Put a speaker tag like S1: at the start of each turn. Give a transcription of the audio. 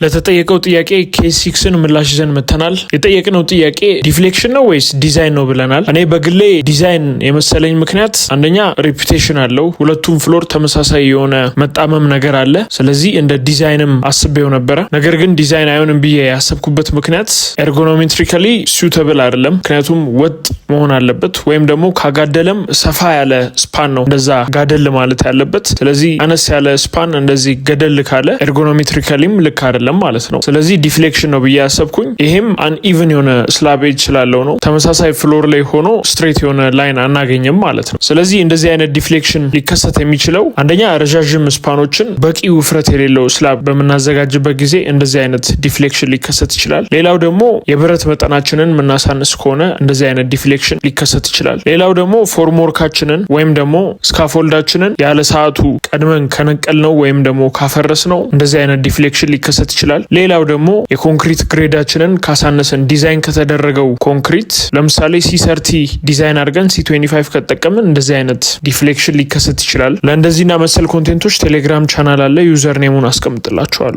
S1: ለተጠየቀው ጥያቄ ኬስ 6ን ምላሽ ይዘን መተናል። የጠየቅነው ጥያቄ ዲፍሌክሽን ነው ወይስ ዲዛይን ነው ብለናል። እኔ በግሌ ዲዛይን የመሰለኝ ምክንያት አንደኛ ሬፑቴሽን አለው፣ ሁለቱም ፍሎር ተመሳሳይ የሆነ መጣመም ነገር አለ። ስለዚህ እንደ ዲዛይንም አስቤው ነበረ። ነገር ግን ዲዛይን አይሆንም ብዬ ያሰብኩበት ምክንያት ኤርጎኖሜትሪካሊ ሱተብል አይደለም። ምክንያቱም ወጥ መሆን አለበት፣ ወይም ደግሞ ካጋደለም ሰፋ ያለ ስፓን ነው እንደዛ ጋደል ማለት ያለበት። ስለዚህ አነስ ያለ ስፓን እንደዚህ ገደል ካለ ኤርጎኖሜትሪካሊም ልክ አይደለም ማለት ነው። ስለዚህ ዲፍሌክሽን ነው ብዬ ያሰብኩኝ። ይሄም አንኢቨን የሆነ ስላብ ኤጅ ስላለው ነው። ተመሳሳይ ፍሎር ላይ ሆኖ ስትሬት የሆነ ላይን አናገኝም ማለት ነው። ስለዚህ እንደዚህ አይነት ዲፍሌክሽን ሊከሰት የሚችለው አንደኛ ረዣዥም ስፓኖችን በቂ ውፍረት የሌለው ስላብ በምናዘጋጅበት ጊዜ እንደዚህ አይነት ዲፍሌክሽን ሊከሰት ይችላል። ሌላው ደግሞ የብረት መጠናችንን የምናሳንስ ከሆነ እንደዚህ አይነት ዲፍሌክሽን ሊከሰት ይችላል። ሌላው ደግሞ ፎርምወርካችንን ወይም ደግሞ ስካፎልዳችንን ያለ ሰዓቱ ቀድመን ከነቀል ነው ወይም ደግሞ ካፈረስ ነው እንደዚህ አይነት ዲፍሌክሽን ሊከሰት ይችላል። ሌላው ደግሞ የኮንክሪት ግሬዳችንን ካሳነሰን ዲዛይን ከተደረገው ኮንክሪት ለምሳሌ C30 ዲዛይን አድርገን C25 ከተጠቀምን እንደዚህ አይነት ዲፍሌክሽን ሊከሰት ይችላል። ለእንደዚህና መሰል ኮንቴንቶች ቴሌግራም ቻናል አለ። ዩዘር ኔሙን አስቀምጥላችኋለሁ።